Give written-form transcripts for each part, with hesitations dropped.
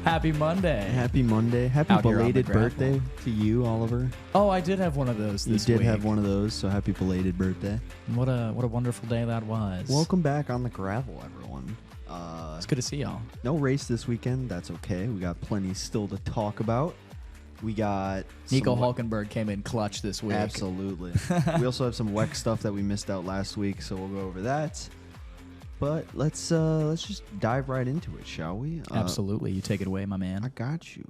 Happy Monday. Happy Monday. Happy Out here on the belated gravel. birthday to you, Oliver. Oh, I did have one of those You this did week. have one of those, so happy belated birthday. What a wonderful day that was. Welcome back on the gravel, everyone. It's good to see y'all. No race this weekend. That's okay. We got plenty still to talk about. We got Nico some Hulkenberg came in clutch this week. Absolutely. We also have some WEC stuff that we missed out last week, so we'll go over that. But let's just dive right into it, shall we? Absolutely. You take it away, my I man. got you.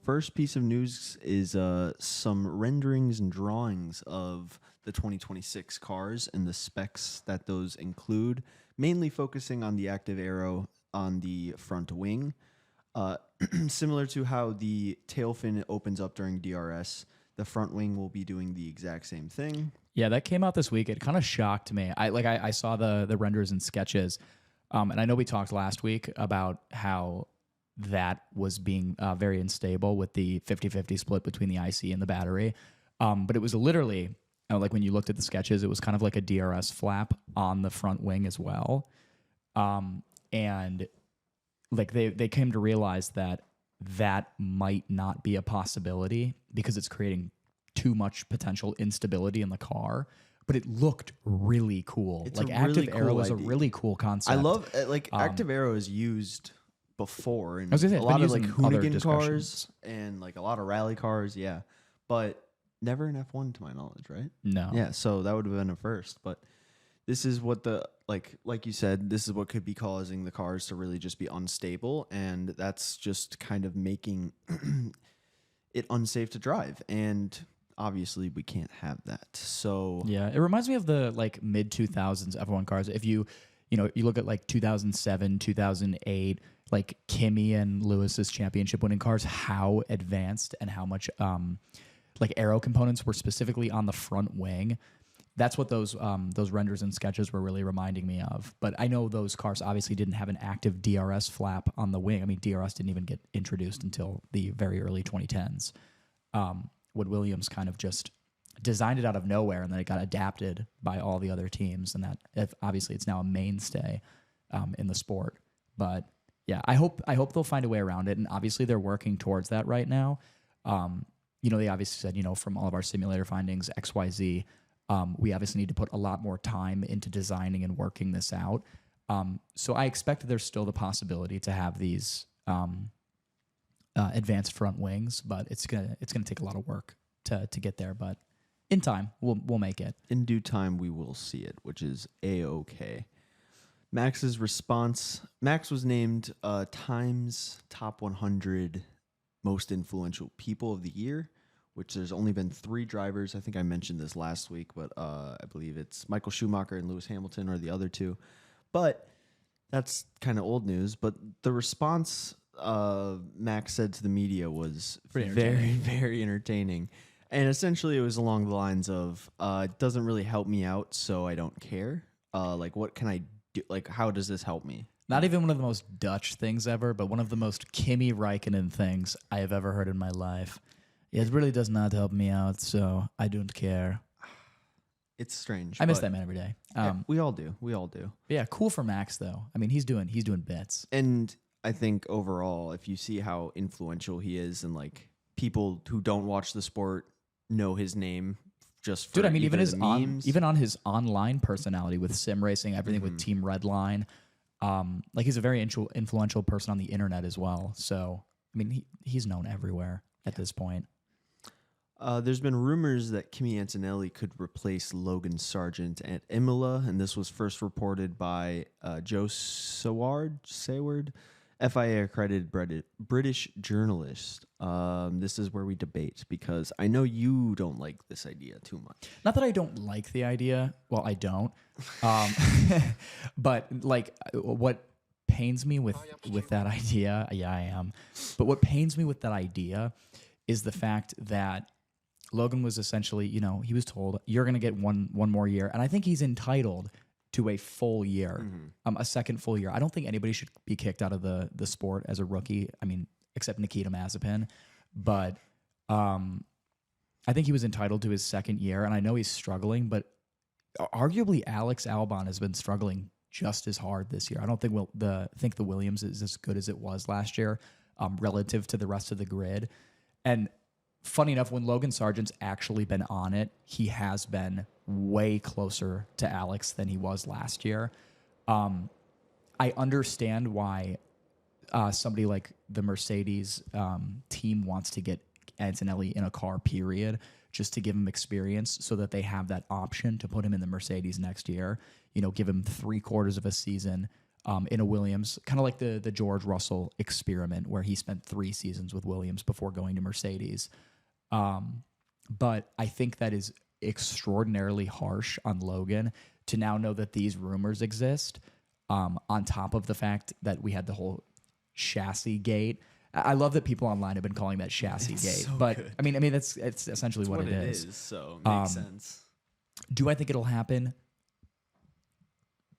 First piece of news is some renderings and drawings of the 2026 cars and the specs that those include, mainly focusing on the active aero on the front wing. Similar to how the tail fin opens up during DRS, the front wing will be doing the exact same thing. Yeah, that came out this week. It kind of shocked me. I saw the renders and sketches, and I know we talked last week about how that was being very unstable with the 50-50 split between the IC and the battery. But it was literally, like when you looked at the sketches, it was kind of like a DRS flap on the front wing as well. And like they came to realize that might not be a possibility because it's creating too much potential instability in the car, but it looked really cool. It's like a active really aero cool is a idea. really cool concept. I love active aero is used before in I was gonna say, a it's lot been of like used in other hoonigan cars discussions. and like a lot of rally cars, yeah, but never in F1 to my knowledge, right? No. Yeah, so that would have been a first, but this is what the like you said, this is what could be causing the cars to really just be unstable, and that's just kind of making it unsafe to drive, and obviously we can't have that. So Yeah, it reminds me of the like mid 2000s F1 cars. If you look at like 2007, 2008, like Kimi and Lewis's championship winning cars, how advanced and how much like aero components were specifically on the front wing. That's what those renders and sketches were really reminding me of. But I know those cars obviously didn't have an active DRS flap on the wing. I mean, DRS didn't even get introduced until the very early 2010s. Wood Williams kind of just designed it out of nowhere, and then it got adapted by all the other teams, and obviously it's now a mainstay in the sport. But yeah, I hope they'll find a way around it, and obviously they're working towards that right now. They obviously said, from all of our simulator findings, XYZ, we obviously need to put a lot more time into designing and working this out. So I expect that there's still the possibility to have these advanced front wings, but it's gonna take a lot of work to get there. But in time, we'll make it. in due time we will see it, which is A-OK. Max's response. Max was named Time's Top 100 Most Influential People of the Year, which there's only been 3 drivers. I think I mentioned this last week, but I believe it's Michael Schumacher and Lewis Hamilton are the other 2. But that's kind of old news. But the response Max said to the media was Pretty very, entertaining. very entertaining. And essentially it was along the lines of, it doesn't really help me out, so I don't care. Like, what can I do? Like, how does this help me? Not even one of the most Dutch things ever, but one of the most Kimi Räikkönen things I have ever heard in my life. It really does not help me out, so I don't care. It's strange. I miss but- that man every day. Yeah, we all do. We all do. Yeah, cool for Max though. I mean, he's doing bits. And I think overall, if you see how influential he is, and like people who don't watch the sport know his name just for Dude, I mean, even either the memes. even on his online personality with sim racing, everything with Team Redline, like he's a very influential person on the internet as well. So, I mean, he's known everywhere at this point. There's been rumors that Kimi Antonelli could replace Logan Sargent at Imola, and this was first reported by Joe Saward, FIA accredited British journalist. This is where we debate, because I know you don't like this idea too much. Not that I don't like the idea. Well, I don't. But like, what pains me with that idea, yeah, I am. But what pains me with that idea is the fact that Logan was essentially, he was told, you're going to get one more year. And I think he's entitled to a full year, a second full year. I don't think anybody should be kicked out of the sport as a rookie. I mean, except Nikita Mazepin. But I think he was entitled to his second year. And I know he's struggling, but arguably Alex Albon has been struggling just as hard this year. I don't think the Williams is as good as it was last year. relative to the rest of the grid. And funny enough, when Logan Sargent's actually been on it, he has been way closer to Alex than he was last year. I understand why somebody like the Mercedes team wants to get Antonelli in a car, period, just to give him experience so that they have that option to put him in the Mercedes next year. Give him 3/4 of a season in a Williams, kind of like the George Russell experiment where he spent 3 seasons with Williams before going to Mercedes. But I think that is extraordinarily harsh on Logan to now know that these rumors exist, on top of the fact that we had the whole chassis gate. I love that people online have been calling that chassis gate, so but good. I mean, it's essentially what it is. So it makes sense. Do I think it'll happen?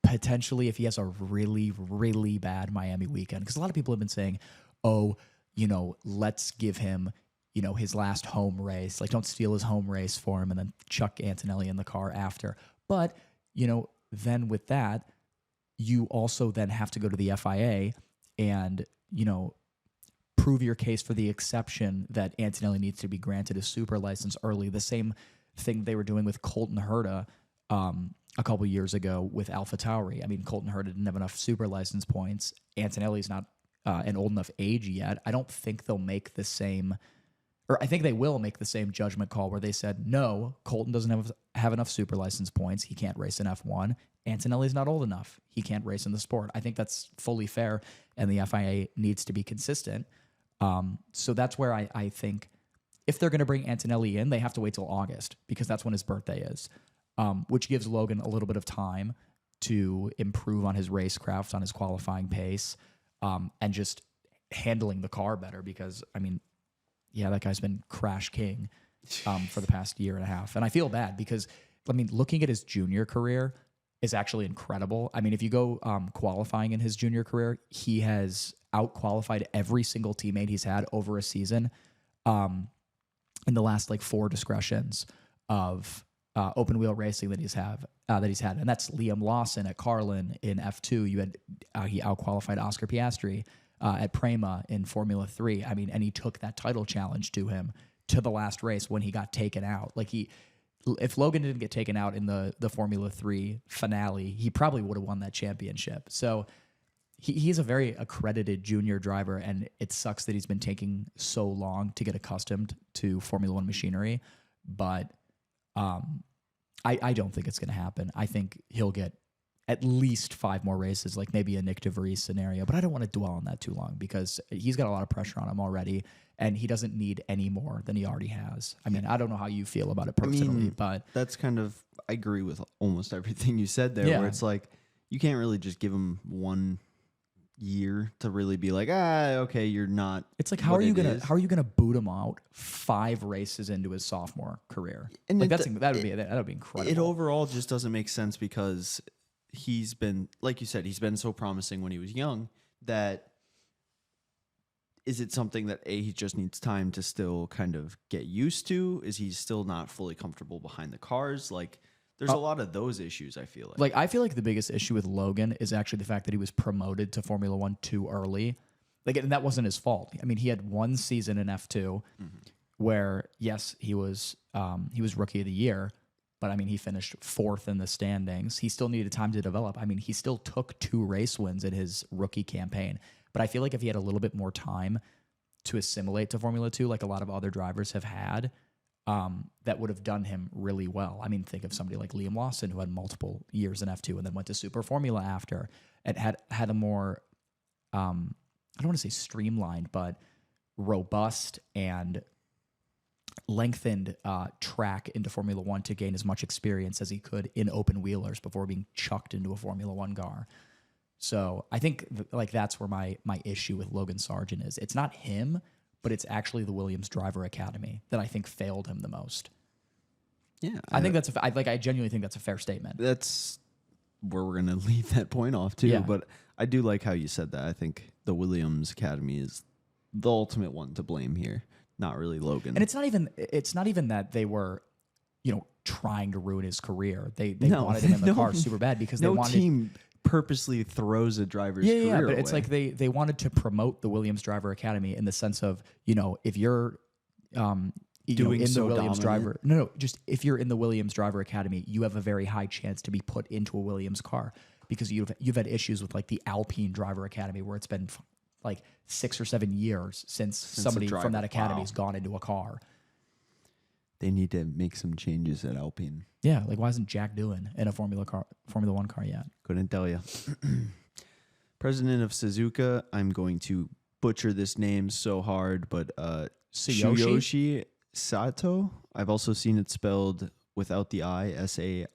Potentially, if he has a really, really bad Miami weekend, because a lot of people have been saying, "Oh, let's give him, his last home race. Like, don't steal his home race for him, and then chuck Antonelli in the car after." But then with that, you also then have to go to the FIA and prove your case for the exception that Antonelli needs to be granted a super license early. The same thing they were doing with Colton Herta a couple years ago with AlphaTauri. I mean, Colton Herta didn't have enough super license points. Antonelli's not an old enough age yet. I don't think they'll make the same, or I think they will make the same judgment call where they said, no, Colton doesn't have enough super license points. He can't race in F1. Antonelli's not old enough. He can't race in the sport. I think that's fully fair, and the FIA needs to be consistent. So that's where I think if they're going to bring Antonelli in, they have to wait till August because that's when his birthday is, which gives Logan a little bit of time to improve on his racecraft, on his qualifying pace, and just handling the car better because, I mean, yeah, that guy's been crash king for the past year and a half. And I feel bad because, I mean, looking at his junior career is actually incredible. I mean, if you go qualifying in his junior career, he has out-qualified every single teammate he's had over a season in the last 4 discretions of open wheel racing that he's had. And that's Liam Lawson at Carlin in F2. You had he out-qualified Oscar Piastri at Prema in Formula 3. I mean, and he took that title challenge to him to the last race when he got taken out. If Logan didn't get taken out in the Formula 3 finale, he probably would have won that championship. So he's a very accredited junior driver, and it sucks that he's been taking so long to get accustomed to Formula 1 machinery. But I don't think it's going to happen. I think he'll get at least 5 more races, like maybe a Nick DeVries scenario. But I don't want to dwell on that too long because he's got a lot of pressure on him already, and he doesn't need any more than he already has. I mean, I don't know how you feel about it personally, but that's kind of, I agree with almost everything you said there, where it's like, you can't really just give him 1 year to really be like, okay, you're not. It's like, how are you gonna boot him out 5 races into his sophomore career? And that would be incredible. It overall just doesn't make sense because he's been, like you said, he's been so promising when he was young that. Is it something that he just needs time to still kind of get used to? Is he still not fully comfortable behind the cars? There's a lot of those issues, I feel like. I feel like the biggest issue with Logan is actually the fact that he was promoted to Formula 1 too early. And that wasn't his fault. I mean, he had 1 season in F2 where, yes, he was rookie of the year, but I mean, he finished 4th in the standings. He still needed time to develop. I mean, he still took 2 race wins in his rookie campaign. But I feel like if he had a little bit more time to assimilate to Formula 2, like a lot of other drivers have had, that would have done him really well. I mean, think of somebody like Liam Lawson, who had multiple years in F2 and then went to Super Formula after, and had a more, I don't want to say streamlined, but robust and lengthened track into Formula 1 to gain as much experience as he could in open wheelers before being chucked into a Formula 1 car. So I think that's where my issue with Logan Sargent is. It's not him, but it's actually the Williams Driver Academy that I think failed him the most. Yeah, I think that's I genuinely think that's a fair statement. That's where we're gonna leave that point off too. Yeah. But I do like how you said that. I think the Williams Academy is the ultimate one to blame here, not really Logan. And it's not even that they were, trying to ruin his career. They wanted him in the car super bad because they wanted. purposely throws a driver's Yeah, career but it's away. like they wanted to promote the Williams Driver Academy in the sense of, if you're Doing in the so Williams dominant. Driver, no, just if you're in the Williams Driver Academy, you have a very high chance to be put into a Williams car because you've had issues with like the Alpine Driver Academy where it's been like 6 or 7 years since a somebody from driver- that academy wow. has gone into a car. They need to make some changes at Alpine. Yeah, like why isn't Jack doing in a Formula 1 car yet? Couldn't tell you. President of Suzuka, I'm going to butcher this name so hard, but Tsuyoshi Sato. I've also seen it spelled without the I, Saito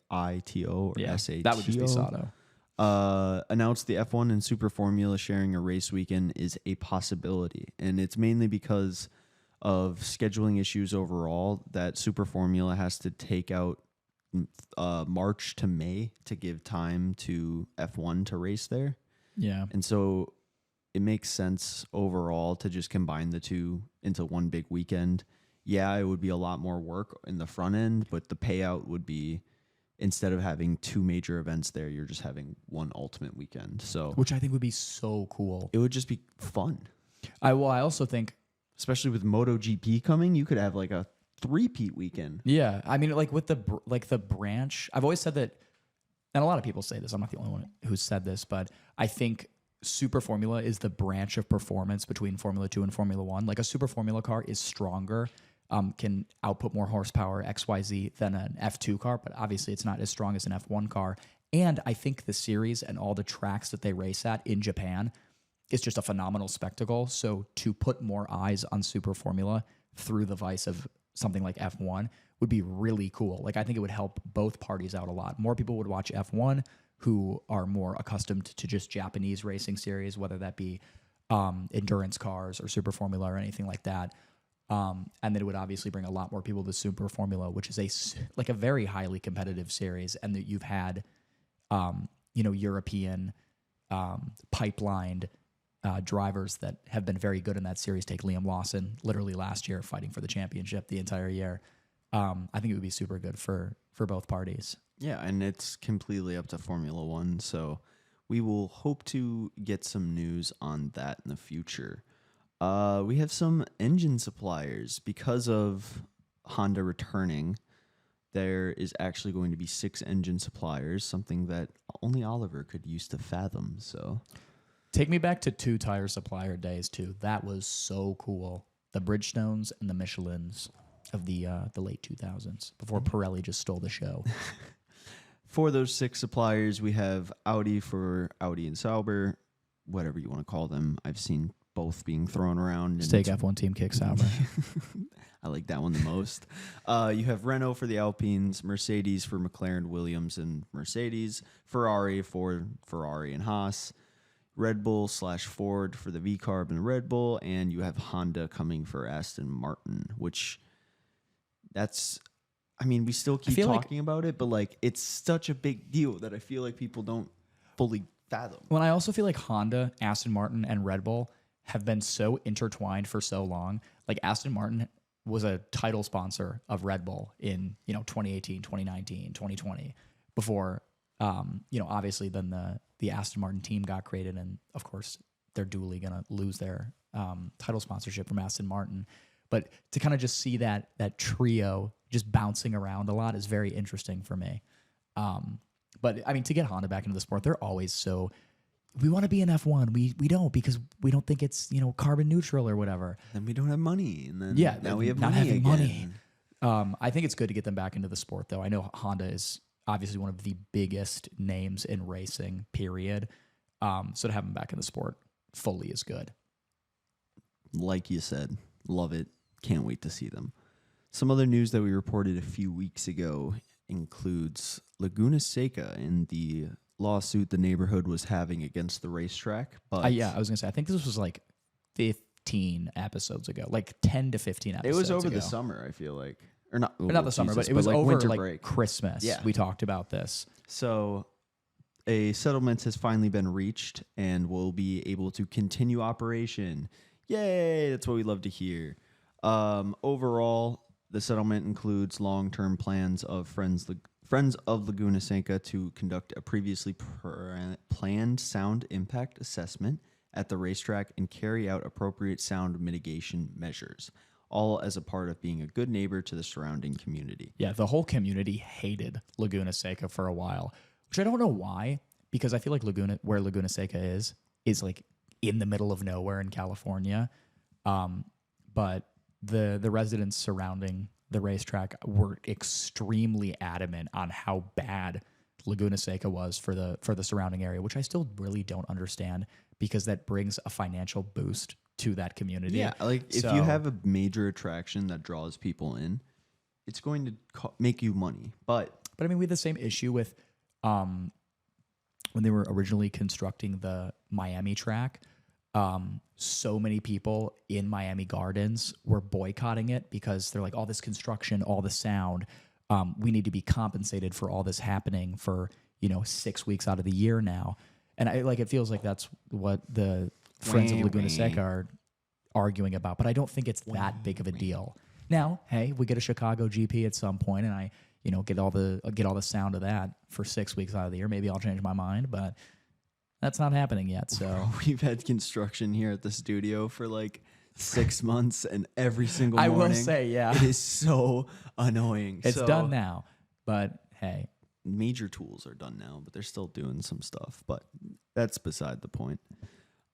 or Sato. That would just be Sato. Announced the F1 and Super Formula sharing a race weekend is a possibility. And it's mainly because of scheduling issues overall that Super Formula has to take out March to May to give time to F1 to race there. Yeah. And so it makes sense overall to just combine the two into one big weekend. Yeah, it would be a lot more work in the front end, but the payout would be, instead of having two major events there, you're just having one ultimate weekend. So Which I think would be so cool. it would just be fun. I also think, Especially with MotoGP coming, you could have like a three-peat weekend. yeah, I mean, like with the branch, I've always said that, and a lot of people say this. I'm not the only one who's said this, but I think Super Formula is the branch of performance between Formula 2 and Formula 1. Like a Super Formula car is stronger, can output more horsepower, XYZ, than an F2 car, but obviously it's not as strong as an F1 car. And I think the series and all the tracks that they race at in Japan is just a phenomenal spectacle. So to put more eyes on Super Formula through the vice of something like F1 would be really cool. Like I think it would help both parties out a lot. More people would watch F1 who are more accustomed to just Japanese racing series, whether that be endurance cars or Super Formula or anything like that. And then it would obviously bring a lot more people to Super Formula, which is a very highly competitive series, and that you've had, European pipelined drivers that have been very good in that series. Take Liam Lawson, literally last year fighting for the championship the entire year. I think it would be super good for both parties. Yeah, and it's completely up to Formula One. So we will hope to get some news on that in the future. We have some engine suppliers. Because of Honda returning, there is actually going to be 6 engine suppliers, something that only Oliver could use to fathom. So Take me back to 2 tire supplier days too. That was so cool. The Bridgestones and the Michelins of the late 2000s before Pirelli just stole the show. for those 6 suppliers, we have Audi for Audi and Sauber, whatever you want to call them. I've seen both being thrown around. Stake F1 team kick Sauber. I like that one the most. You have Renault for the Alpines, Mercedes for McLaren, Williams, and Mercedes, Ferrari for Ferrari and Haas, Red Bull/Ford for the V-Carb and Red Bull, and you have Honda coming for Aston Martin, which we still keep talking about it, but like it's such a big deal that I feel like people don't fully fathom. Well, I also feel like Honda, Aston Martin, and Red Bull have been so intertwined for so long. Like Aston Martin was a title sponsor of Red Bull in 2018, 2019, 2020 before obviously then the Aston Martin team got created, and of course they're duly going to lose their title sponsorship from Aston Martin. But to kind of just see that trio just bouncing around a lot is very interesting for me. But I mean, to get Honda back into the sport, they're always so, we want to be in F1. We don't, because we don't think it's carbon neutral or whatever. Then we don't have money, and then now we have not money having again. money. I think it's good to get them back into the sport, though. I know Honda is obviously one of the biggest names in racing, period. So to have them back in the sport fully is good. Like you said, love it. Can't wait to see them. Some other news that we reported a few weeks ago includes Laguna Seca and the lawsuit the neighborhood was having against the racetrack. But I was going to say, I think this was like 15 episodes ago, like 10 to 15 episodes it was over ago. the summer, I feel like. Or not the summer, Jesus, but it was like over winter like break. Christmas. Yeah. We talked about this. So a settlement has finally been reached and we'll be able to continue operation. Yay! That's what we love to hear. Overall, the settlement includes long-term plans of Friends of Laguna Seca to conduct a previously planned sound impact assessment at the racetrack and carry out appropriate sound mitigation measures, all as a part of being a good neighbor to the surrounding community. Yeah, the whole community hated Laguna Seca for a while, which I don't know why, because I feel like where Laguna Seca is like in the middle of nowhere in California. But the residents surrounding the racetrack were extremely adamant on how bad Laguna Seca was for the surrounding area, which I still really don't understand because that brings a financial boost to that community. Yeah, like if you have a major attraction that draws people in, it's going to make you money. But I mean, we had the same issue with when they were originally constructing the Miami track. So many people in Miami Gardens were boycotting it because they're like, all this construction, all the sound, we need to be compensated for all this happening for 6 weeks out of the year now. And it feels like that's what the Friends of Laguna Seca are arguing about, but I don't think it's that big of a deal. Now, hey, we get a Chicago GP at some point, and I get all the sound of that for 6 weeks out of the year. Maybe I'll change my mind, but that's not happening yet. So we've had construction here at the studio for like 6 months, and every single morning, I will say, yeah, it is so annoying. It's done now, but hey, major tools are done now, but they're still doing some stuff. But that's beside the point.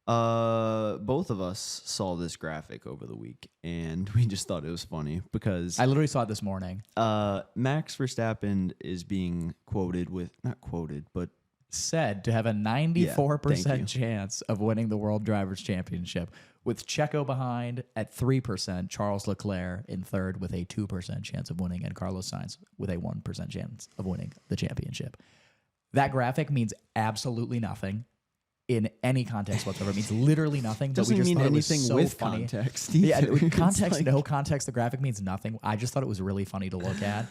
Both of us saw this graphic over the week, and we just thought it was funny because I literally saw it this morning. Max Verstappen is being not quoted, but said to have a 94% chance of winning the World Drivers' Championship, with Checo behind at 3%, Charles Leclerc in third with a 2% chance of winning, and Carlos Sainz with a 1% chance of winning the championship. That graphic means absolutely nothing in any context whatsoever. It means literally nothing. Doesn't but we just mean thought anything it was so with funny. context. Yeah, with It's context, like, no context. The graphic means nothing. I just thought it was really funny to look at.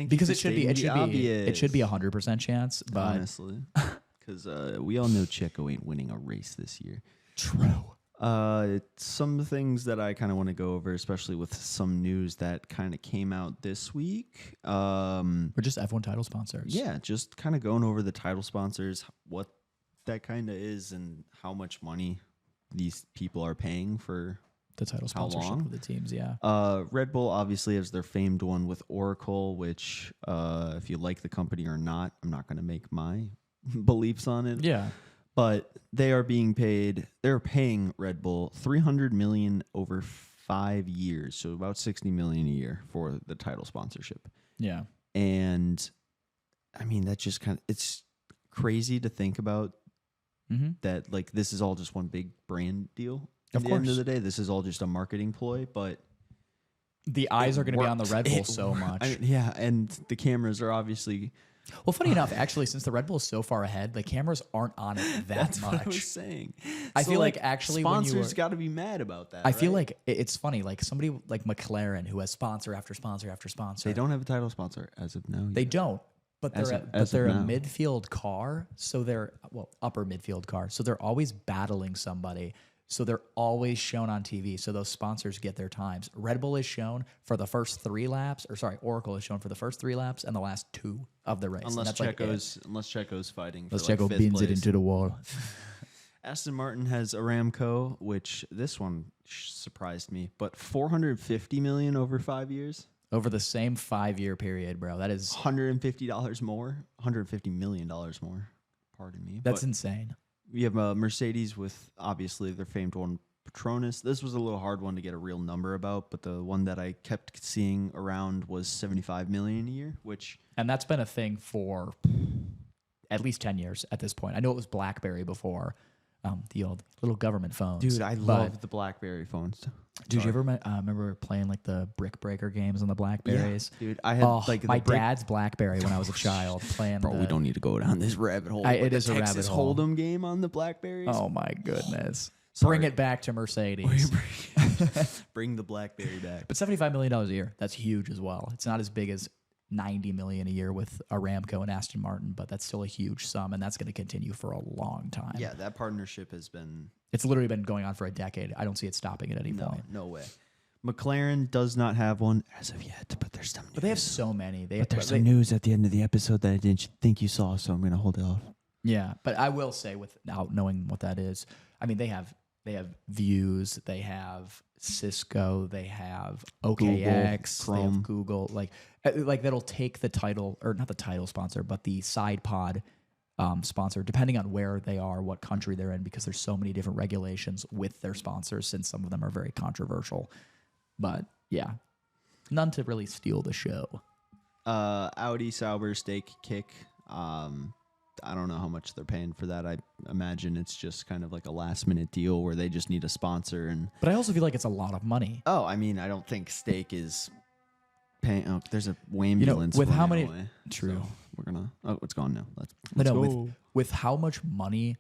Because it should be 100% chance, but honestly, because we all know Checo ain't winning a race this year. True. Some things that I kind of want to go over, especially with some news that kind of came out this week. We're just F1 title sponsors. Yeah, just kind of going over the title sponsors, what that kind of is, and how much money these people are paying for the title sponsorship of the teams. Yeah. Red Bull obviously has their famed one with Oracle, which if you like the company or not, I'm not going to make my beliefs on it. Yeah. But they're paying Red Bull $300 million over 5 years, so about $60 million a year for the title sponsorship. Yeah. And I mean, that just it's crazy to think about that, like, this is all just one big brand deal. At the end of the day, this is all just a marketing ploy, but the eyes are going to be on the Red Bull so much. Yeah, and the cameras are obviously... Well, funny enough, actually, since the Red Bull is so far ahead, the cameras aren't on it That's much. What I was saying. I feel like actually sponsors got to be mad about that. I feel like it's funny, like somebody like McLaren who has sponsor after sponsor after sponsor. They don't have a title sponsor as of now. They don't. But they're a midfield car, so they're upper midfield car, so they're always battling somebody. So they're always shown on TV. So those sponsors get their times. Red Bull is shown for the first 3 laps, Oracle is shown for the first 3 laps and the last 2 of the race. Unless Checo's fighting. Unless Checo bins it into the wall. Aston Martin has Aramco, which this one surprised me, but $450 million over 5 years. Over the same 5-year period, bro. That is $150 more, $150 million more. Pardon me. That's insane. We have Mercedes with, obviously, their famed one, Petronas. This was a little hard one to get a real number about, but the one that I kept seeing around was $75 million a year, and that's been a thing for at least 10 years at this point. I know it was BlackBerry before, the old little government phones. Dude, I love the BlackBerry phones. Did you ever remember playing like the Brick Breaker games on the Blackberries? Yeah, dude, I had my dad's Blackberry when I was a child playing. Bro, we don't need to go down this rabbit hole. It is a rabbit hole. Hold'em game on the Blackberries. Oh my goodness! Bring it back to Mercedes. Bring the BlackBerry back. But $75 million a year—that's huge as well. It's not as big as $90 million a year with Aramco and Aston Martin, but that's still a huge sum, and that's going to continue for a long time. Yeah, that partnership has been... It's literally been going on for a decade. I don't see it stopping at any point. No way. McLaren does not have one as of yet, but there's some news. But they have so many. But there's some news at the end of the episode that I didn't think you saw, so I'm going to hold it off. Yeah, but I will say, without knowing what that is, I mean, they have Views, they have Cisco, they have OKX, Google, they have Chrome. Google, like that'll take the title, or not the title sponsor, but the side pod sponsor, depending on where they are, what country they're in, because there's so many different regulations with their sponsors, since some of them are very controversial. But yeah, none to really steal the show. Audi Sauber steak kick. I don't know how much they're paying for that. I imagine it's just kind of like a last minute deal where they just need a sponsor. But I also feel like it's a lot of money. Oh, I mean, I don't think steak is paying. Oh, there's a ambulance. With how many? Away, True. so we're gonna. Oh, it's gone now. Let's No, go. with how much money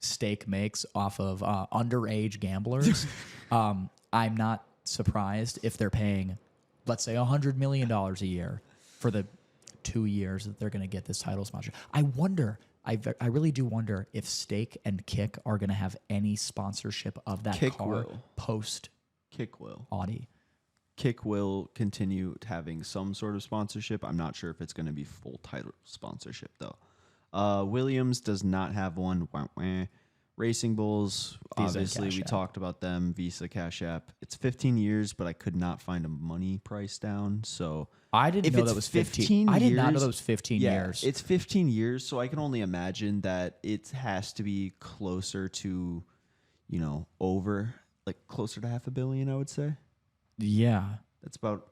Steak makes off of underage gamblers, I'm not surprised if they're paying, let's say, $100 million a year for the 2 years that they're going to get this title sponsor. I wonder. I really do wonder if Steak and Kick are going to have any sponsorship of that Kick car will. post Kick will. Audi. Kick will continue having some sort of sponsorship. I'm not sure if it's going to be full title sponsorship though. Williams does not have one. Wah, wah. Racing Bulls, Visa, obviously Cash we App. talked about them. Visa, Cash App. It's 15 years, but I could not find a money price down. So I didn't if know it's that was 15. I did not know years- that was 15 yeah, years. it's 15 years. So I can only imagine that it has to be closer to, over like closer to $500 million. I would say Yeah. that's about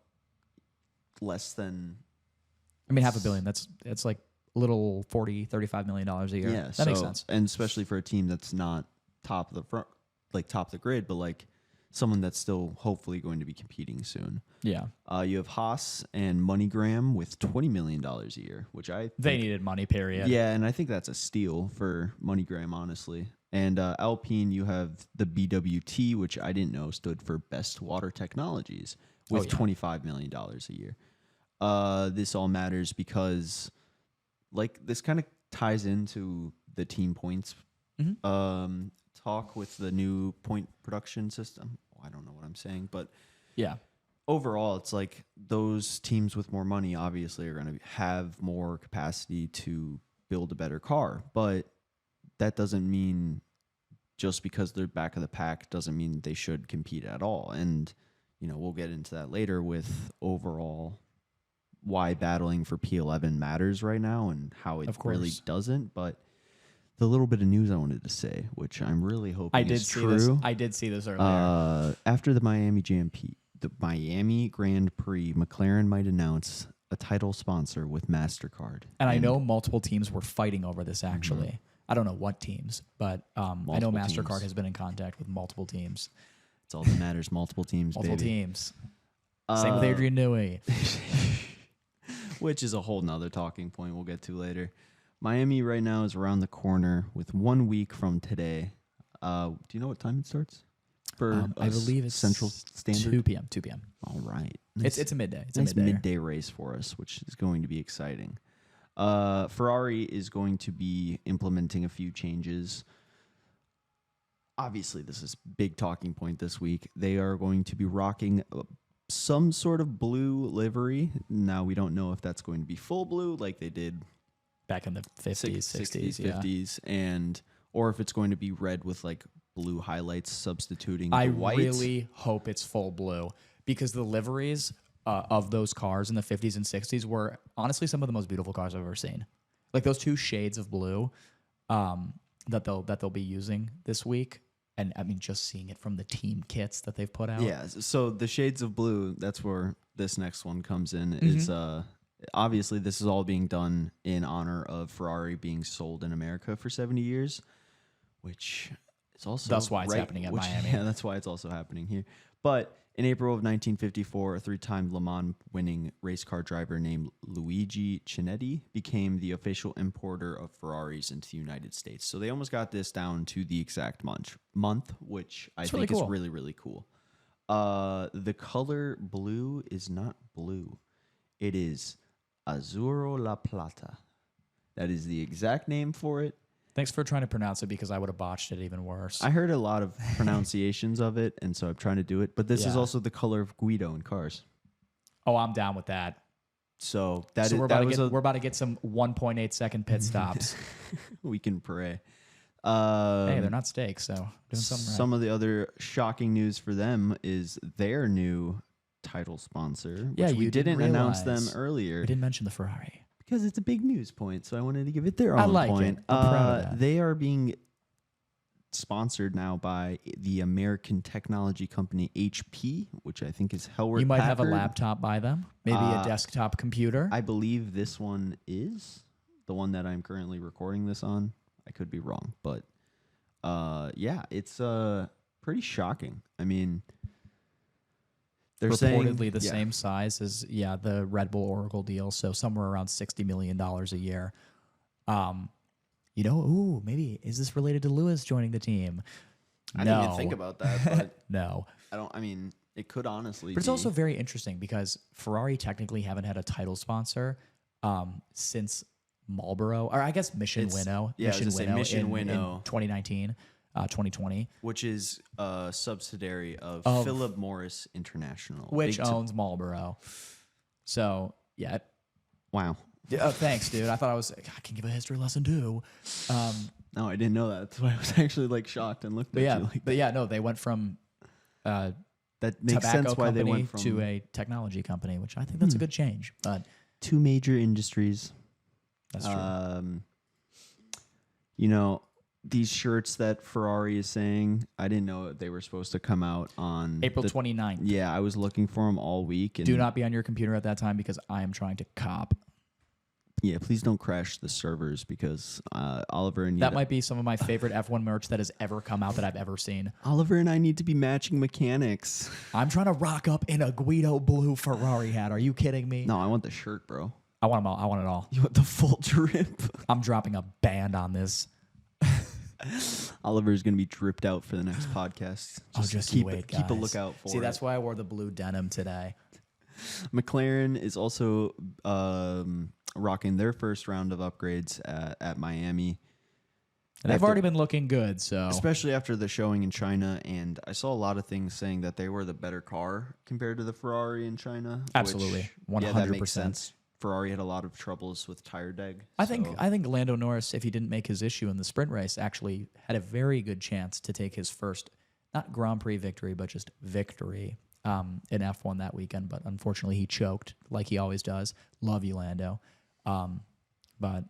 less than. I mean, $500 million. That's like a little $35 million a year. Yeah, that makes sense. And especially for a team that's not top of the front, like top of the grid, but like someone that's still hopefully going to be competing soon. Yeah. You have Haas and MoneyGram with $20 million a year, which They needed money, period. yeah, and I think that's a steal for MoneyGram, honestly. And Alpine, you have the BWT, which I didn't know stood for Best Water Technologies, with $25 million a year. This all matters because, like, this kind of ties into the team points talk with the new point production system. I don't know what I'm saying, but Yeah. overall, it's like those teams with more money obviously are going to have more capacity to build a better car, but that doesn't mean just because they're back of the pack doesn't mean they should compete at all. And, we'll get into that later with overall why battling for P11 matters right now and how it really doesn't. But the little bit of news I wanted to say, which I'm really hoping is true. I did see this earlier. After the Miami Grand Prix, McLaren might announce a title sponsor with MasterCard. And I know multiple teams were fighting over this, actually. I don't know what teams, but I know MasterCard teams. has been in contact with multiple teams. It's all that matters. Multiple teams, Multiple baby. teams. Same with Adrian Newey. Which is a whole nother talking point we'll get to later. Miami right now is around the corner with 1 week from today. Do you know what time it starts? For I believe it's Central Standard. 2 p.m. 2 p.m. All right. It's a midday. It's nice a midday. midday race for us, which is going to be exciting. Ferrari is going to be implementing a few changes. Obviously, this is a big talking point this week. They are going to be rocking some sort of blue livery. Now, we don't know if that's going to be full blue like they did Back in the 50s, 60s, yeah. 50s, or if it's going to be red with like blue highlights substituting I the white. really hope it's full blue because the liveries of those cars in the 50s and 60s were honestly some of the most beautiful cars I've ever seen. Like those two shades of blue that they'll be using this week. And I mean, just seeing it from the team kits that they've put out. Yeah. So the shades of blue, that's where this next one comes in. Is obviously this is all being done in honor of Ferrari being sold in America for 70 years, which is also That's why it's happening at Miami. Yeah, that's why it's also happening here. But in April of 1954, a three-time Le Mans winning race car driver named Luigi Chinetti became the official importer of Ferraris into the United States. So they almost got this down to the exact month, which I think is really, really cool. The color blue is not blue. It is Azzurro La Plata. That is the exact name for it. Thanks for trying to pronounce it because I would have botched it even worse. I heard a lot of pronunciations of it, and so I'm trying to do it. But this is Yeah. also the color of Guido in Cars. Oh, I'm down with that. So We're about to get some 1.8 second pit stops. we can pray. Hey, they're not steaks, so doing something right. Some of the other shocking news for them is their new title sponsor, which we didn't announce them earlier. We didn't mention the Ferrari. Because it's a big news point, so I wanted to give it their own point. I'm proud of that. They are being sponsored now by the American technology company HP, which I think is Hewlett-Packard. You might have a laptop by them, maybe a desktop computer. I believe this one is the one that I'm currently recording this on. I could be wrong, but yeah, it's pretty shocking. I mean, they're reportedly saying, the same size as the Red Bull Oracle deal, so somewhere around $60 million a year. Maybe is this related to Lewis joining the team? I didn't even think about that, but no. I mean, it could honestly But it's also very interesting because Ferrari technically haven't had a title sponsor since Marlboro, or I guess Mission Winnow. Yeah, Mission in Winnow. 2019, 2020. Which is a subsidiary of Philip Morris International. Which owns Marlboro. So, yeah. Wow. Thanks, dude. I thought I can give a history lesson too. No, I didn't know that. That's why I was actually shocked and looked at you like that. No, they went from that makes tobacco sense why they company went from to a technology company, which I think that's a good change. But two major industries. That's true. These shirts that Ferrari is saying, I didn't know they were supposed to come out on April 29th. Yeah, I was looking for them all week. And do not be on your computer at that time because I am trying to cop. Yeah, please don't crash the servers because Oliver and that might be some of my favorite F1 merch that has ever come out that I've ever seen. Oliver and I need to be matching mechanics. I'm trying to rock up in a Guido blue Ferrari hat. Are you kidding me? No, I want the shirt, bro. I want them all. I want it all. You want the full drip? I'm dropping a band on this. Oliver's gonna be dripped out for the next podcast. Just keep wait, keep a guys. lookout for it. See, that's why I wore the blue denim today. McLaren is also rocking their first round of upgrades at Miami. And they've already been looking good, so especially after the showing in China. And I saw a lot of things saying that they were the better car compared to the Ferrari in China. Absolutely, 100%. Yeah, that makes sense. Ferrari had a lot of troubles with tire deg. I think Lando Norris, if he didn't make his issue in the sprint race, actually had a very good chance to take his first, not Grand Prix victory, but just victory in F1 that weekend. But unfortunately, he choked like he always does. Love you, Lando. But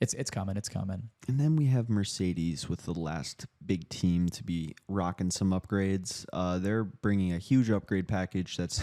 it's coming. It's coming. And then we have Mercedes with the last big team to be rocking some upgrades. They're bringing a huge upgrade package that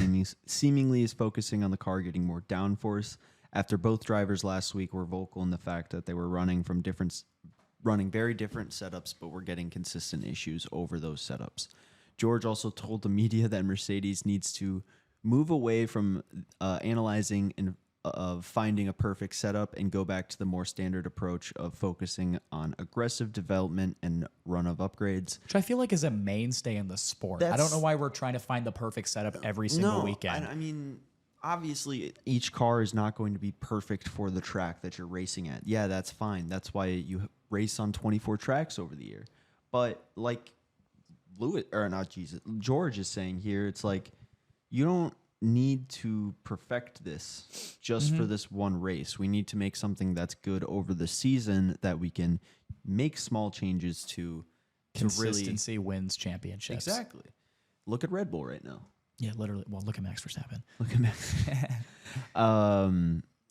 seemingly is focusing on the car getting more downforce. After both drivers last week were vocal in the fact that they were running very different setups, but were getting consistent issues over those setups. George also told the media that Mercedes needs to move away from analyzing and of finding a perfect setup and go back to the more standard approach of focusing on aggressive development and run of upgrades. Which I feel like is a mainstay in the sport. I don't know why we're trying to find the perfect setup every single weekend. I mean, obviously, each car is not going to be perfect for the track that you're racing at. Yeah, that's fine. That's why you race on 24 tracks over the year. But like George is saying here, it's like you don't need to perfect this just for this one race. We need to make something that's good over the season that we can make small changes to Consistency wins championships. Exactly. Look at Red Bull right now. Yeah, literally. Well, look at Max Verstappen. Look at Max.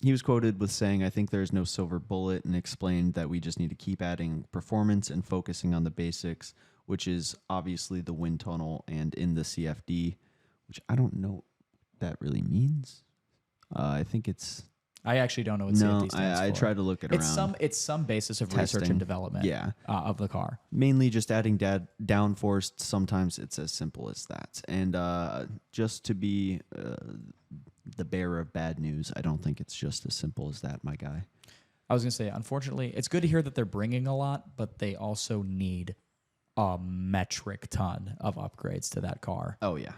He was quoted with saying, "I think there's no silver bullet," and explained that we just need to keep adding performance and focusing on the basics, which is obviously the wind tunnel and in the CFD, which I don't know that really means. I think it's. I actually don't know what CFD stands for. I tried to look it around. It's some basis of testing. research and development. Of the car. Mainly just adding downforce. Sometimes it's as simple as that. And just to be the bearer of bad news, I don't think it's just as simple as that, my guy. I was gonna say, unfortunately, it's good to hear that they're bringing a lot, but they also need a metric ton of upgrades to that car. Oh yeah.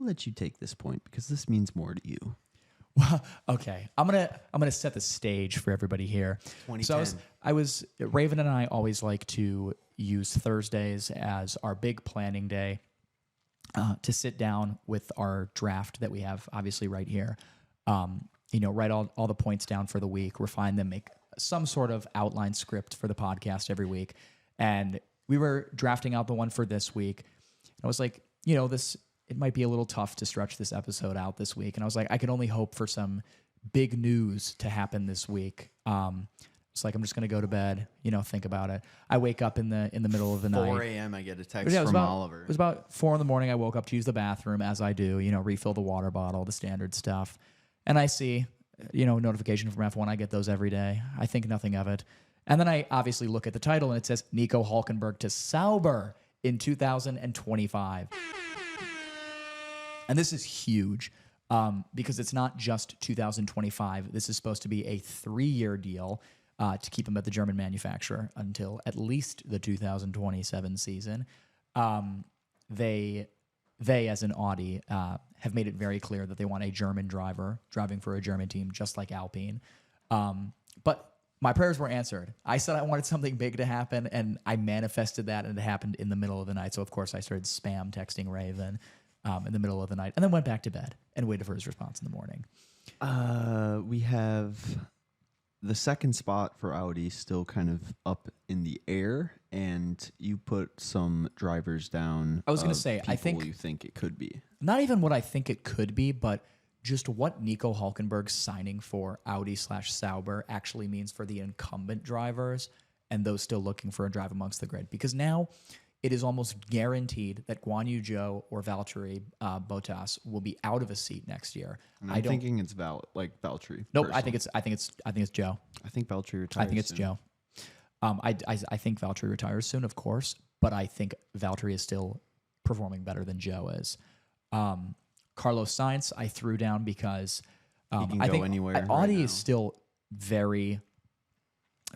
I'll let you take this point because this means more to you. Well, okay. I'm gonna set the stage for everybody here. 2010. So I was Raven and I always like to use Thursdays as our big planning day to sit down with our draft that we have obviously right here. Write all the points down for the week, refine them, make some sort of outline script for the podcast every week. And we were drafting out the one for this week. I was like, it might be a little tough to stretch this episode out this week. And I was like, I can only hope for some big news to happen this week. It's like, I'm just going to go to bed, think about it. I wake up in the middle of the night. 4 a.m. I get a text from Oliver. It was about 4 a.m. I woke up to use the bathroom as I do, refill the water bottle, the standard stuff. And I see, notification from F1. I get those every day. I think nothing of it. And then I obviously look at the title and it says Nico Hülkenberg to Sauber in 2025. And this is huge because it's not just 2025. This is supposed to be a 3-year deal to keep him at the German manufacturer until at least the 2027 season. They, as in Audi, have made it very clear that they want a German driver driving for a German team, just like Alpine. But my prayers were answered. I said I wanted something big to happen, and I manifested that, and it happened in the middle of the night. So, of course, I started spam texting Raven in the middle of the night, and then went back to bed and waited for his response in the morning. We have the second spot for Audi still kind of up in the air, and you put some drivers down. I was going to say, I people think you think it could be. Not even what I think it could be, but just what Nico Hülkenberg signing for Audi/Sauber actually means for the incumbent drivers and those still looking for a drive amongst the grid. Because now it is almost guaranteed that Guan Yu Zhou or Valtteri Bottas will be out of a seat next year. And I'm thinking it's Valtteri. Nope, personally. I think it's Zhou. I think Valtteri retires. I think it's soon. Zhou. I think Valtteri retires soon, of course, but I think Valtteri is still performing better than Zhou is. Carlos Sainz, I threw down because He can I go think anywhere right Audi now. is still very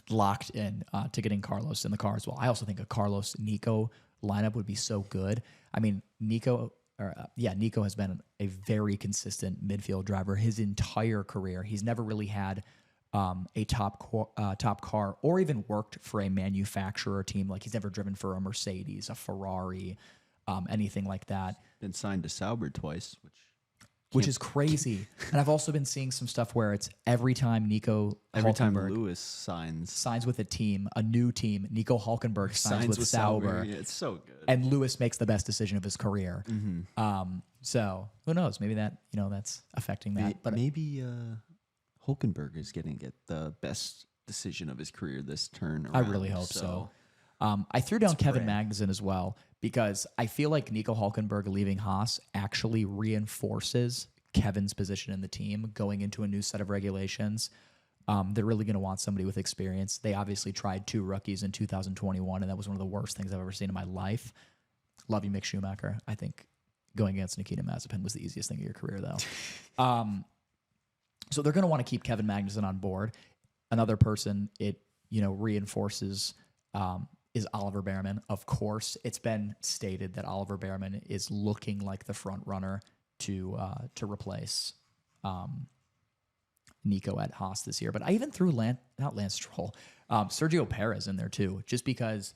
locked in to getting Carlos in the car as well. I also think a Carlos Nico lineup would be so good. I mean, Nico has been a very consistent midfield driver his entire career. He's never really had a top car or even worked for a manufacturer team. Like he's never driven for a Mercedes, a Ferrari, anything like that. Been signed to Sauber twice, Which is crazy. And I've also been seeing some stuff where it's every time Hülkenberg Lewis signs with a new team, Nico Hülkenberg signs with Sauber. Yeah, it's so good. And Lewis makes the best decision of his career. Mm-hmm. So who knows? Maybe that's affecting that. But maybe Hülkenberg is going to get the best decision of his career this turn around. I really hope so. I threw down Kevin pray. Magnussen as well because I feel like Nico Hülkenberg leaving Haas actually reinforces Kevin's position in the team going into a new set of regulations. They're really going to want somebody with experience. They obviously tried 2 rookies in 2021, and that was one of the worst things I've ever seen in my life. Love you, Mick Schumacher. I think going against Nikita Mazepin was the easiest thing of your career, though. So they're going to want to keep Kevin Magnussen on board. Another person it reinforces is Oliver Behrman. Of course, it's been stated that Oliver Behrman is looking like the front runner to replace Nico at Haas this year. But I even threw not Lance Stroll, Sergio Perez in there too, just because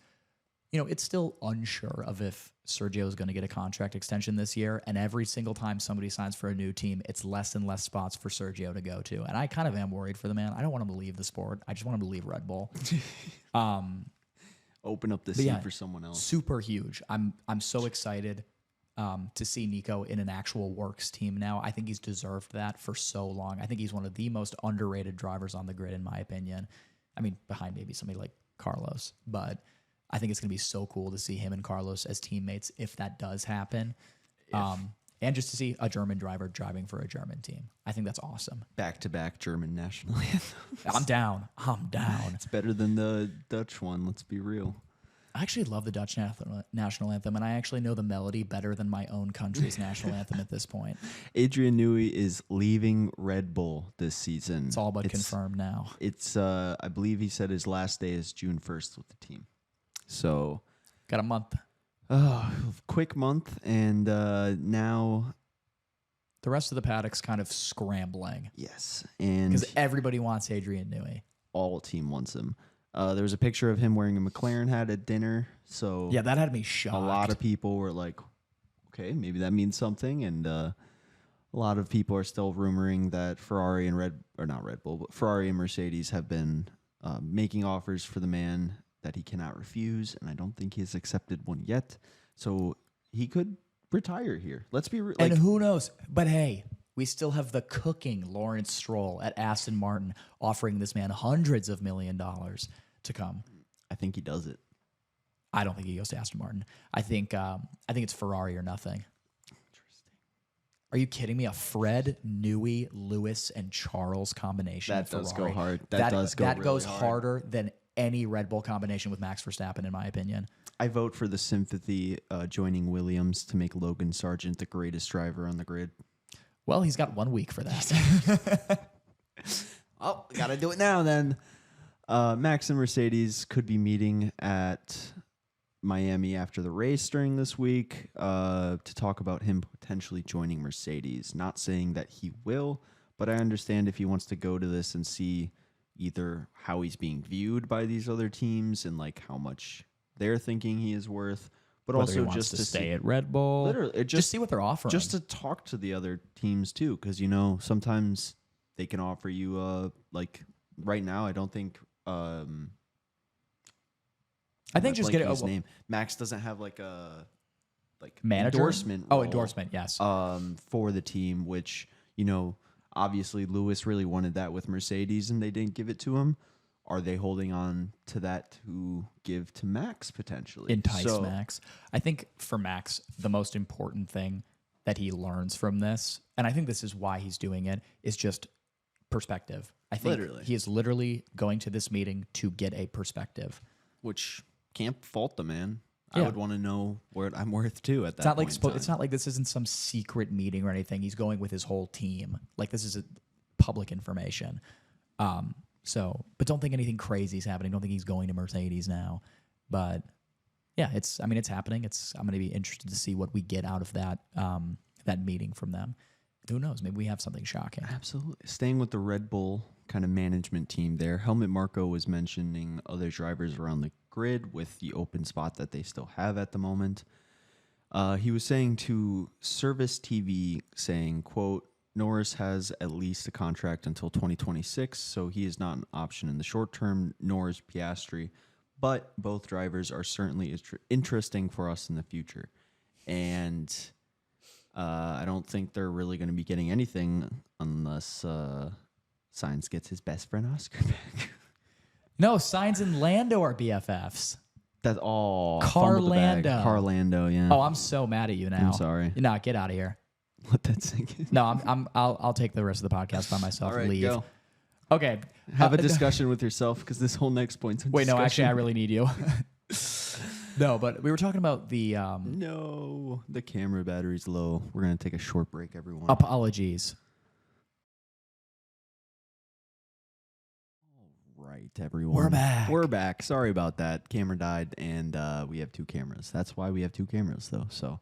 it's still unsure of if Sergio is going to get a contract extension this year. And every single time somebody signs for a new team, it's less and less spots for Sergio to go to. And I kind of am worried for the man. I don't want him to leave the sport. I just want him to leave Red Bull. Open up the seat for someone else. Super huge. I'm so excited to see Nico in an actual works team now. I think he's deserved that for so long. I think he's one of the most underrated drivers on the grid, in my opinion. I mean, behind maybe somebody like Carlos, but I think it's going to be so cool to see him and Carlos as teammates if that does happen. And just to see a German driver driving for a German team. I think that's awesome. Back-to-back German national anthems. I'm down. It's better than the Dutch one, let's be real. I actually love the Dutch national anthem, and I actually know the melody better than my own country's national anthem at this point. Adrian Newey is leaving Red Bull this season. It's all but confirmed now. It's I believe he said his last day is June 1st with the team. So got a month. Quick month, and now The rest of the paddock's kind of scrambling Yes, and because everybody wants Adrian Newey. all team wants him. There was a picture of him wearing a McLaren hat at dinner. So Yeah, that had me shocked. a lot of people were like, okay, maybe that means something. And a lot of people are still rumoring that Ferrari and Ferrari and Mercedes have been making offers for the man that he cannot refuse. And I don't think he's accepted one yet. So he could retire here. Let's be and who knows? But hey, we still have the cooking Lawrence Stroll at Aston Martin offering this man hundreds of $1 million to come. I think he does it. I don't think he goes to Aston Martin. I think it's Ferrari or nothing. Interesting. Are you kidding me? A Fred, Newey, Lewis, and Charles combination. That does Ferrari. go hard. That really goes harder than any Red Bull combination with Max Verstappen, in my opinion. I vote for the sympathy joining Williams to make Logan Sargent the greatest driver on the grid. Well, he's got 1 week for that. Oh, gotta do it now then. Max and Mercedes could be meeting at Miami after the race during this week to talk about him potentially joining Mercedes. Not saying that he will, but I understand if he wants to go to this and see either how he's being viewed by these other teams and like how much they're thinking he is worth, but Whether also he wants just to to stay see, at Red Bull. literally Just see what they're offering. just to talk to the other teams too, because sometimes they can offer you like right now. I don't think I think just get his name. Max doesn't have like a manager endorsement. Oh, role, endorsement, yes. for the team, which obviously Lewis really wanted that with Mercedes, and they didn't give it to him. Are they holding on to that to give to Max potentially? Entice Max. I think for Max, the most important thing that he learns from this, and I think this is why he's doing it, is just perspective. I think he is literally going to this meeting to get a perspective. Which can't fault the man. Yeah. I would want to know what I'm worth too at that It's not point like in time. it's not like this isn't some secret meeting or anything. He's going with his whole team. Like this is public information. But don't think anything crazy is happening. Don't think he's going to Mercedes now. But yeah, it's happening. I'm going to be interested to see what we get out of that meeting from them. Who knows? Maybe we have something shocking. Absolutely. Staying with the Red Bull kind of management team there, Helmut Marko was mentioning other drivers around the grid with the open spot that they still have at the moment. He was saying to Service TV, saying, quote, Norris has at least a contract until 2026, so he is not an option in the short term, nor is Piastri, but both drivers are certainly interesting for us in the future. And I don't think they're really going to be getting anything unless Sainz gets his best friend Oscar back. No, Sainz and Lando are BFFs. That's all. Carlando. Carlando, yeah. Oh, I'm so mad at you now. I'm sorry. No, get out of here. Let that sink in. No, I'll take the rest of the podcast by myself. All right, Leave. go. Okay. Have a discussion with yourself because this whole next point's a Wait, no, discussion. actually, I really need you. No, but we were talking about the No, the camera battery's low. We're going to take a short break, everyone. apologies. Right, everyone. We're back. We're back. Sorry about that. Camera died, and we have 2 cameras. That's why we have 2 cameras, though. So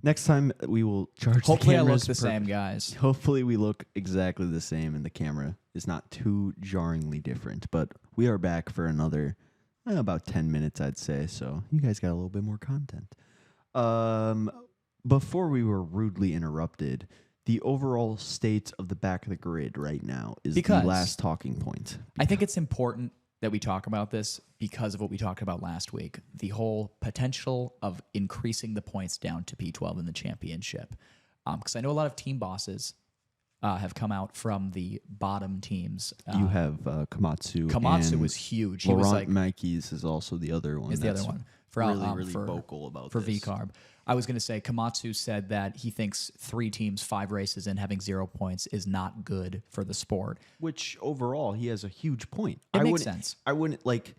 next time we will charge Hopefully the I look cameras. the same, guys. Hopefully we look exactly the same, and the camera is not too jarringly different. But we are back for another about 10 minutes, I'd say. So you guys got a little bit more content. Before we were rudely interrupted, the overall state of the back of the grid right now is the last talking point. I think it's important that we talk about this because of what we talked about last week. The whole potential of increasing the points down to P12 in the championship. Because I know a lot of team bosses have come out from the bottom teams. You have Komatsu. Komatsu and was huge. Laurent He was like Mekies is also the other one. is the other one for really for vocal about for this. VCarb. I was going to say Komatsu said that he thinks 3 teams, 5 races, and having 0 points is not good for the sport. Which overall, he has a huge point. It makes wouldn't- sense. I wouldn't like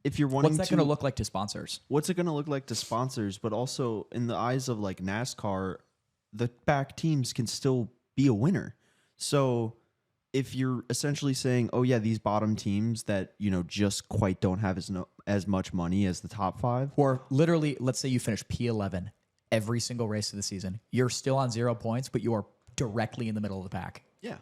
if you're wanting What's that to. going to look like to sponsors? What's it going to look like to sponsors? But also in the eyes of like NASCAR, the back teams can still be a winner. So if you're essentially saying, oh yeah, these bottom teams that just quite don't have as much money as the top 5, Or literally, let's say you finish P11 every single race of the season. You're still on 0 points, but you are directly in the middle of the pack. Yeah.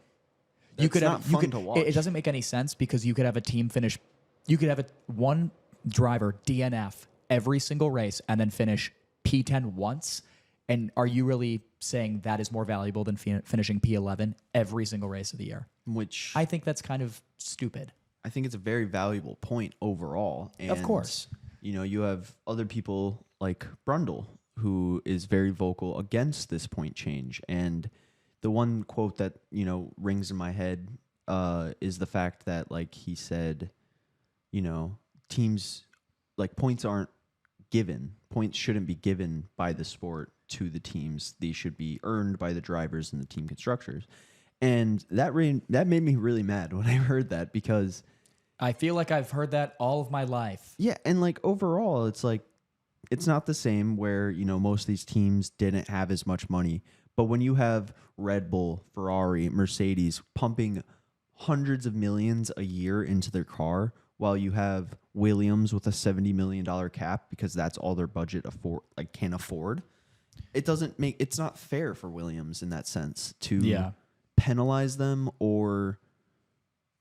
You could not have fun to watch. It doesn't make any sense because you could have a team finish. You could have one driver DNF every single race and then finish P10 once. And are you really saying that is more valuable than finishing P11 every single race of the year? Which I think that's kind of stupid. I think it's a very valuable point overall. And, Of course. You know, you have other people like Brundle, who is very vocal against this point change. And the one quote that, you know, rings in my head is the fact that, like, he said, you know, teams, like, points aren't given. Points shouldn't be given by the sport to the teams. They should be earned by the drivers and the team constructors. And that made me really mad when I heard that, because I feel like I've heard that all of my life. yeah, and like overall, it's like it's not the same where, you know, most of these teams didn't have as much money. But when you have Red Bull, Ferrari, Mercedes pumping hundreds of millions a year into their car, while you have Williams with a $70 million cap because that's all their budget can afford, it's not fair for Williams in that sense to penalize them, or,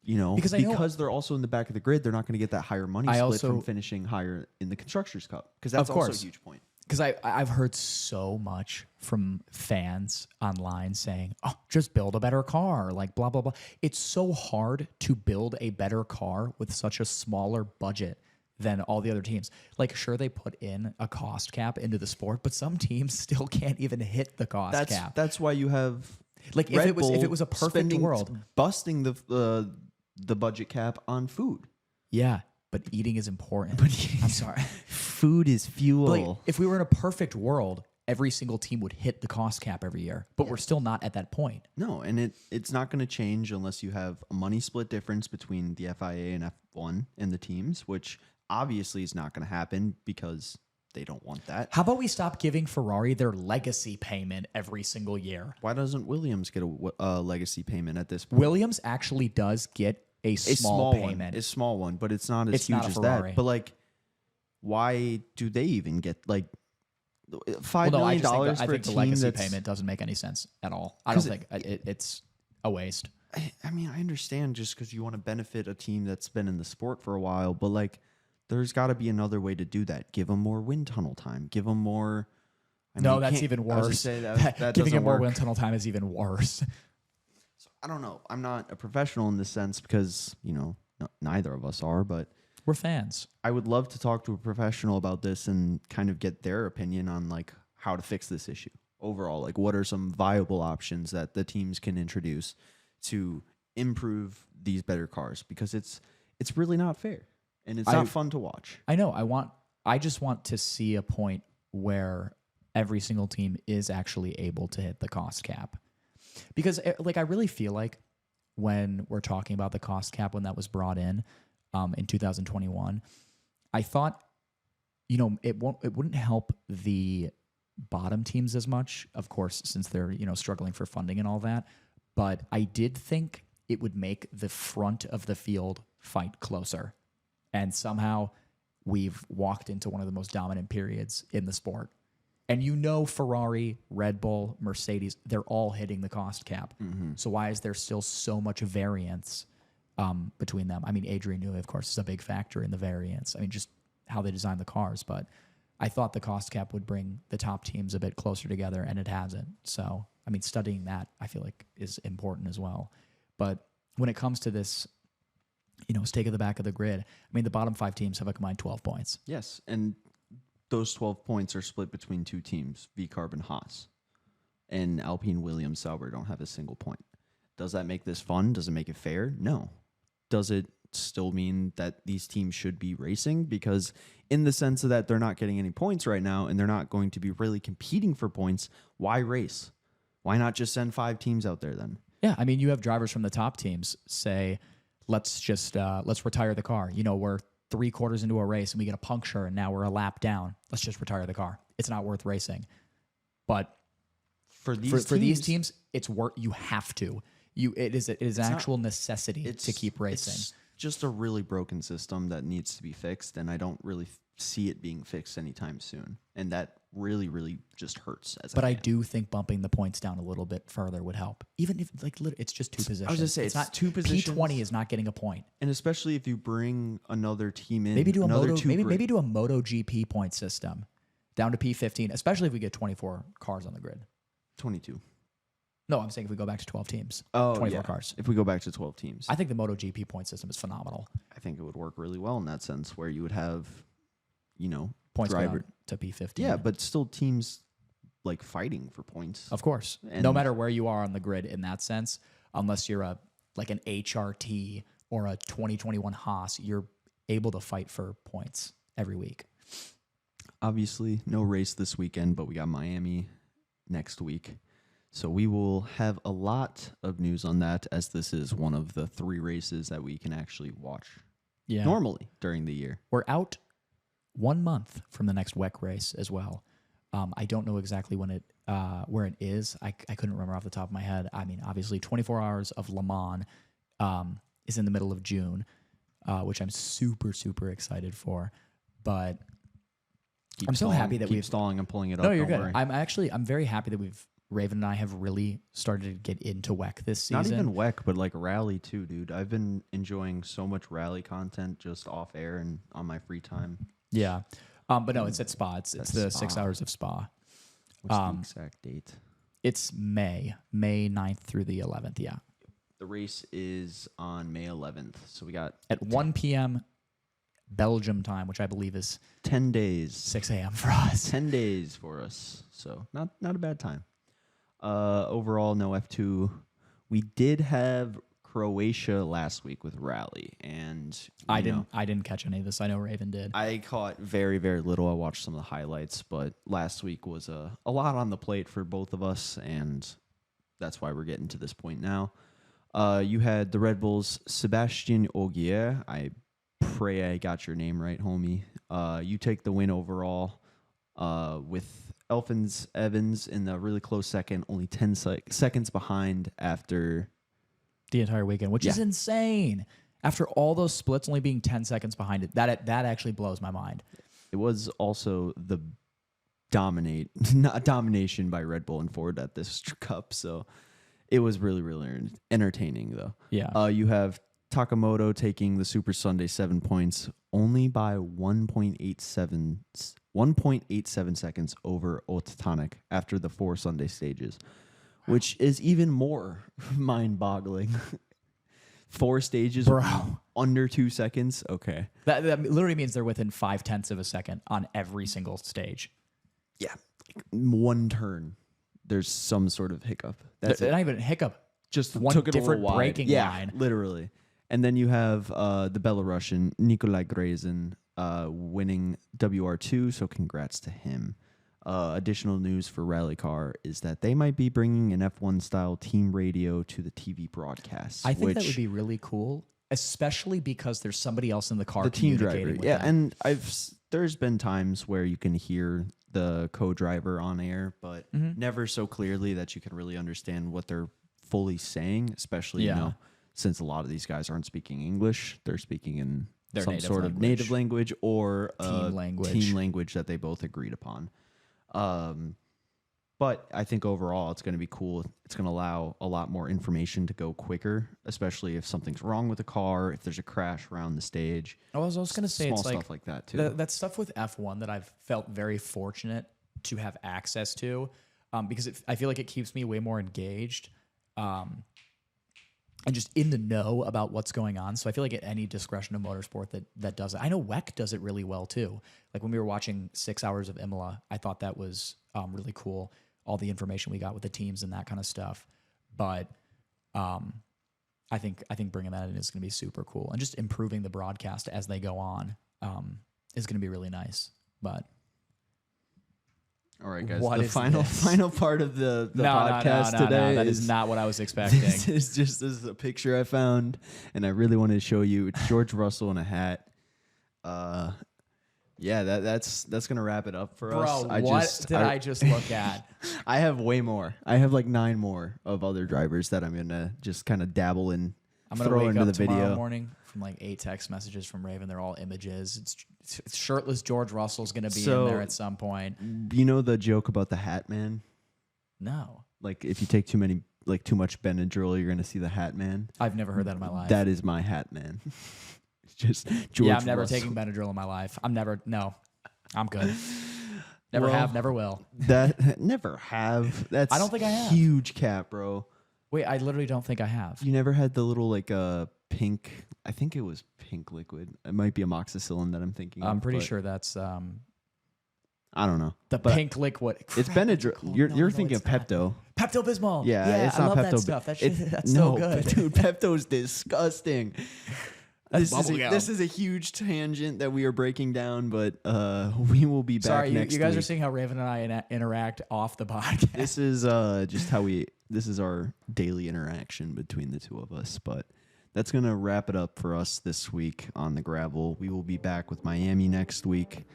you know, because they're also in the back of the grid, they're not going to get that higher money split from finishing higher in the Constructors' Cup, because that's also a huge point. Because I've heard so much from fans online saying, oh, just build a better car, like blah, blah, blah. It's so hard to build a better car with such a smaller budget than all the other teams. Like, sure, they put in a cost cap into the sport, but some teams still can't even hit the cost cap. That's why you have, like, if it was a perfect world, busting the budget cap on food. Yeah, but eating is important. I'm sorry. Food is fuel. But like, if we were in a perfect world, every single team would hit the cost cap every year, but we're still not at that point. No, and it's not going to change unless you have a money split difference between the FIA and F1 and the teams, which obviously is not going to happen because they don't want that. How about we stop giving Ferrari their legacy payment every single year? Why doesn't Williams get a legacy payment at this point? Williams actually does get a small payment. A small one, but it's not as huge as that. But like, why do they even get like $5 million for a team? I think the legacy payment doesn't make any sense at all. I don't think it's a waste. I mean, I understand just because you want to benefit a team that's been in the sport for a while, but like, there's got to be another way to do that. Give them more wind tunnel time. Give them more. No, that's even worse. Giving them more wind tunnel time is even worse. So I don't know. I'm not a professional in this sense because, you know, neither of us are, but we're fans. I would love to talk to a professional about this and kind of get their opinion on like how to fix this issue overall. Like, what are some viable options that the teams can introduce to improve these better cars? Because it's really not fair. And it's not fun to watch. I know. I just want to see a point where every single team is actually able to hit the cost cap. Because like, I really feel like when we're talking about the cost cap, when that was brought in 2021, I thought, you know, it wouldn't help the bottom teams as much, of course, since they're, you know, struggling for funding and all that. But I did think it would make the front of the field fight closer. And somehow we've walked into one of the most dominant periods in the sport. And you know, Ferrari, Red Bull, Mercedes, they're all hitting the cost cap. Mm-hmm. So why is there still so much variance between them? I mean, Adrian Newey, of course, is a big factor in the variance. I mean, just how they design the cars. But I thought the cost cap would bring the top teams a bit closer together, and it hasn't. So, I mean, studying that, I feel like, is important as well. But when it comes to this, you know, stake at the back of the grid, I mean, the bottom 5 teams have a combined 12 points. Yes, and those 12 points are split between 2 teams, V-Carb and Haas. And Alpine, Williams, Sauber don't have a single point. Does that make this fun? Does it make it fair? No. Does it still mean that these teams should be racing? Because in the sense of that they're not getting any points right now and they're not going to be really competing for points, why race? Why not just send 5 teams out there then? Yeah, I mean, you have drivers from the top teams say, let's retire the car. You know, we're 3/4 into a race and we get a puncture and now we're a lap down. Let's just retire the car. It's not worth racing. But for these teams, it's worth. You have to. It is an actual necessity to keep racing. It's just a really broken system that needs to be fixed, and I don't really see it being fixed anytime soon. And that really, really just hurts. But I do think bumping the points down a little bit further would help. Even if it's just 2 positions. I was just say it's not 2 positions. P20 is not getting a point. And especially if you bring another team in, Maybe do another maybe do a MotoGP point system down to P15, especially if we get 24 cars on the grid. 22. No, I'm saying if we go back to 12 teams. Oh, 24 cars. If we go back to 12 teams. I think the MotoGP point system is phenomenal. I think it would work really well in that sense where you would have, Points go down to P15. Yeah, but still teams like fighting for points. Of course. And no matter where you are on the grid in that sense, unless you're an HRT or a 2021 Haas, you're able to fight for points every week. Obviously, no race this weekend, but we got Miami next week. So we will have a lot of news on that, as this is one of the 3 races that we can actually watch normally during the year. We're out 1 month from the next WEC race as well. I don't know exactly when where it is. I couldn't remember off the top of my head. I mean, obviously, 24 Hours of Le Mans is in the middle of June, which I'm super, super excited for. But I'm so happy that we've stalling and pulling it up. No, you're good. Worry. I'm very happy that Raven and I have really started to get into WEC this season. Not even WEC, but like rally too, dude. I've been enjoying so much rally content just off air and on my free time. Yeah. But no, it's at Spa. It's the Spa. 6 hours of Spa. What's the exact date? It's May 9th through the 11th, yeah. The race is on May 11th. So we got... At 1 p.m. Belgium time, which I believe is... 10 days. 6 a.m. for us. 10 days for us. So not a bad time. Overall, no F2. We did have Croatia last week with rally, and I didn't catch any of this. I know Raven did. I caught very, very little. I watched some of the highlights, but last week was a lot on the plate for both of us, and that's why we're getting to this point now. You had the Red Bulls' Sebastian Ogier. I pray I got your name right, homie. You take the win overall with Elfins Evans in the really close second, only 10 seconds behind after the entire weekend, which is insane. After all those splits only being 10 seconds behind it, that actually blows my mind. It was also the domination by Red Bull and Ford at this Cup, so it was really, really entertaining, though. Yeah. You have Takamoto taking the Super Sunday 7 points only by 1.87 seconds over Otanic after the 4 Sunday stages, which is even more mind-boggling. 4 stages, bro, under 2 seconds. Okay, that literally means they're within 0.5 of a second on every single stage. Yeah, like 1 turn, there's some sort of hiccup. That's not even a hiccup. Just one took it different a little wide. braking line. Literally. And then you have the Belarusian Nikolai Grezin winning WR2, so congrats to him. Additional news for Rally Car is that they might be bringing an F1-style team radio to the TV broadcast. I think that would be really cool, especially because there's somebody else in the car the team driver. with Yeah, them. and there's been times where you can hear the co-driver on air, but never so clearly that you can really understand what they're fully saying, especially, since a lot of these guys aren't speaking English, they're speaking in their some sort of native language or team language that they both agreed upon. But I think overall it's going to be cool. It's going to allow a lot more information to go quicker, especially if something's wrong with the car, if there's a crash around the stage. I was going to say small it's stuff like that too. That stuff with F1 that I've felt very fortunate to have access to, because I feel like it keeps me way more engaged. And just in the know about what's going on. So I feel like at any discretion of motorsport that does it. I know WEC does it really well too. Like when we were watching 6 hours of Imola, I thought that was really cool. All the information we got with the teams and that kind of stuff. But I think bringing that in is going to be super cool. And just improving the broadcast as they go on is going to be really nice. But all right, guys. What the is final part of the podcast today. No, that is not what I was expecting. This is a picture I found, and I really wanted to show you. It's George Russell in a hat. Yeah, that's gonna wrap it up for us. Bro, what did I just look at? I have way more. I have like 9 more of other drivers that I'm gonna just kind of dabble in. I'm gonna wake up tomorrow morning, from like 8 text messages from Raven. They're all images. It's shirtless George Russell's going to be So- in there at some point. You know the joke about the Hat Man? No, Like if you take too much Benadryl, you're gonna see the Hat Man. I've never heard that in my life. That is my Hat Man. It's just George. Yeah, I'm never Russell. taking Benadryl in my life. No, I'm good. Never Well, have, never will. That never have. That's I don't think I have. Huge cap, bro. Wait, I literally don't think I have. You never had the little like pink. I think it was pink liquid. It might be amoxicillin that I'm thinking. I'm of, pretty but sure that's I don't know. the But pink liquid. It's Crap, Benadryl. called? You're No, thinking of it's not. Pepto. Pepto-Bismol. Yeah, it's I not love Pepto. that stuff. That's no, so good. dude. Pepto's disgusting. That's This bubblegum. is a huge tangent that we are breaking down, but we will be back Sorry, next you guys week. are seeing how Raven and I interact off the podcast. This is just how this is our daily interaction between the two of us. But that's going to wrap it up for us this week on the gravel. We will be back with Miami next week.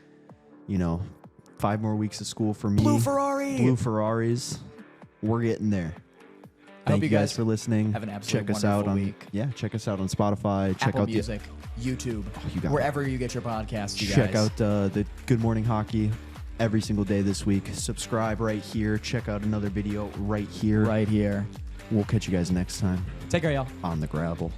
5 more weeks of school for me. Blue Ferrari. Blue Ferraris. We're getting there. I hope Thank you guys for listening. have an absolutely check us out wonderful on week. check us out on Spotify. Check Apple out Music, YouTube, you got it. wherever you get your podcasts. You check guys. out the Good Morning Hockey every single day this week. Subscribe right here. Check out another video right here. right here. We'll catch you guys next time Take care, y'all. on the gravel.